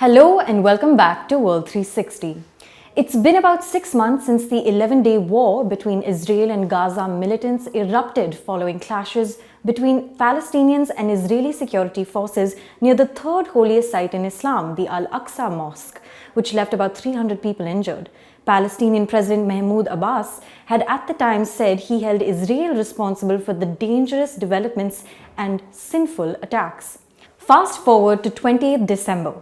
Hello and welcome back to World 360. It's been about 6 months since the 11-day war between Israel and Gaza militants erupted following clashes between Palestinians and Israeli security forces near the third holiest site in Islam, the Al-Aqsa Mosque, which left about 300 people injured. Palestinian President Mahmoud Abbas had at the time said he held Israel responsible for the dangerous developments and sinful attacks. Fast forward to 20th December.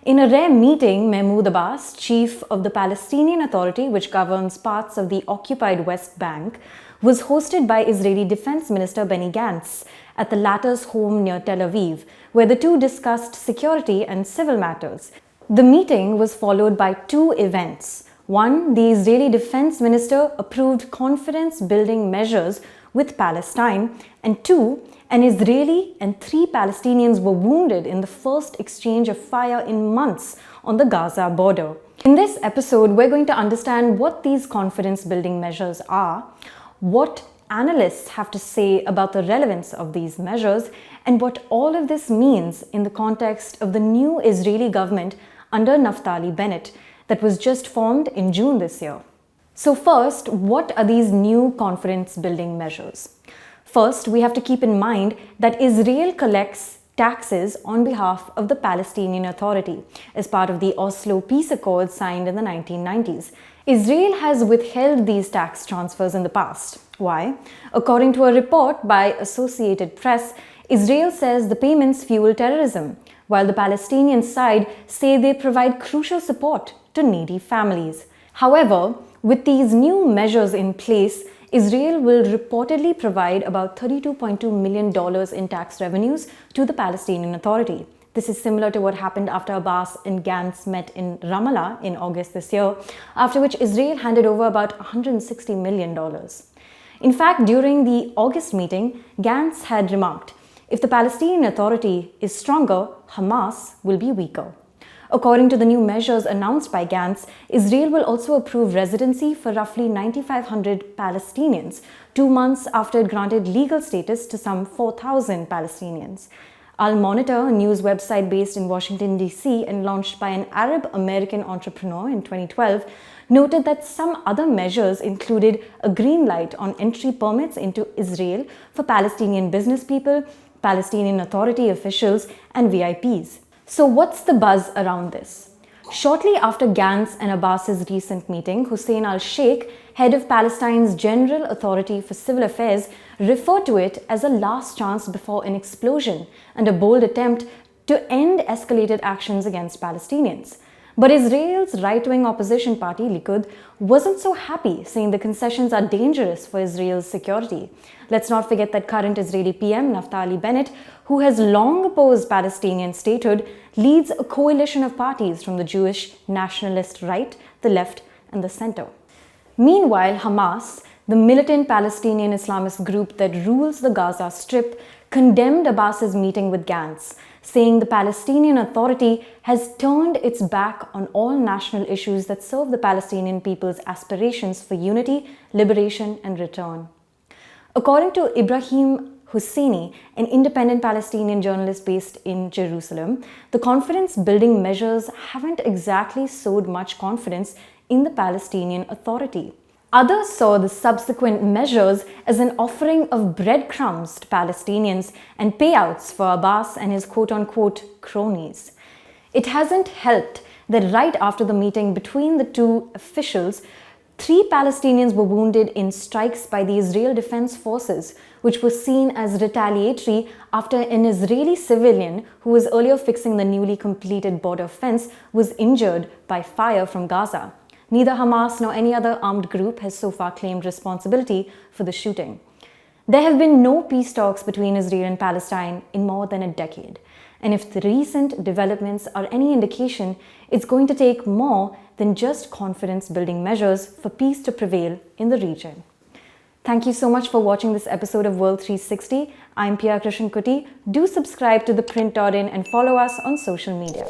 In a rare meeting, Mahmoud Abbas, chief of the Palestinian Authority, which governs parts of the occupied West Bank, was hosted by Israeli Defense Minister Benny Gantz at the latter's home near Tel Aviv, where the two discussed security and civil matters. The meeting was followed by two events. One, the Israeli Defense Minister approved confidence-building measures with Palestine, and two, an Israeli and 3 Palestinians were wounded in the first exchange of fire in months on the Gaza border. In this episode, we're going to understand what these confidence-building measures are, what analysts have to say about the relevance of these measures, and what all of this means in the context of the new Israeli government under Naftali Bennett that was just formed in June this year. So first, what are these new confidence-building measures? First, we have to keep in mind that Israel collects taxes on behalf of the Palestinian Authority as part of the Oslo Peace Accords signed in the 1990s. Israel has withheld these tax transfers in the past. Why? According to a report by Associated Press, Israel says the payments fuel terrorism, while the Palestinian side say they provide crucial support to needy families. However, with these new measures in place, Israel will reportedly provide about $32.2 million in tax revenues to the Palestinian Authority. This is similar to what happened after Abbas and Gantz met in Ramallah in August this year, after which Israel handed over about $160 million. In fact, during the August meeting, Gantz had remarked, "If the Palestinian Authority is stronger, Hamas will be weaker." According to the new measures announced by Gantz, Israel will also approve residency for roughly 9,500 Palestinians, 2 months after it granted legal status to some 4,000 Palestinians. Al Monitor, a news website based in Washington, D.C. and launched by an Arab-American entrepreneur in 2012, noted that some other measures included a green light on entry permits into Israel for Palestinian business people, Palestinian Authority officials, and VIPs. So what's the buzz around this? Shortly after Gantz and Abbas's recent meeting, Hussein al-Sheikh, head of Palestine's General Authority for Civil Affairs, referred to it as a last chance before an explosion and a bold attempt to end escalated actions against Palestinians. But Israel's right-wing opposition party, Likud, wasn't so happy, saying the concessions are dangerous for Israel's security. Let's not forget that current Israeli PM, Naftali Bennett, who has long opposed Palestinian statehood, leads a coalition of parties from the Jewish nationalist right, the left, and the center. Meanwhile, Hamas, the militant Palestinian Islamist group that rules the Gaza Strip, condemned Abbas's meeting with Gantz, saying the Palestinian Authority has turned its back on all national issues that serve the Palestinian people's aspirations for unity, liberation, and return. According to Ibrahim Husseini, an independent Palestinian journalist based in Jerusalem, the confidence-building measures haven't exactly sowed much confidence in the Palestinian Authority. Others saw the subsequent measures as an offering of breadcrumbs to Palestinians and payouts for Abbas and his quote-unquote cronies. It hasn't helped that right after the meeting between the two officials, 3 Palestinians were wounded in strikes by the Israel Defense Forces, which was seen as retaliatory after an Israeli civilian who was earlier fixing the newly completed border fence was injured by fire from Gaza. Neither Hamas nor any other armed group has so far claimed responsibility for the shooting. There have been no peace talks between Israel and Palestine in more than a decade. And if the recent developments are any indication, it's going to take more than just confidence-building measures for peace to prevail in the region. Thank you so much for watching this episode of World 360. I'm Pia Krishnankutty. Do subscribe to ThePrint.in and follow us on social media.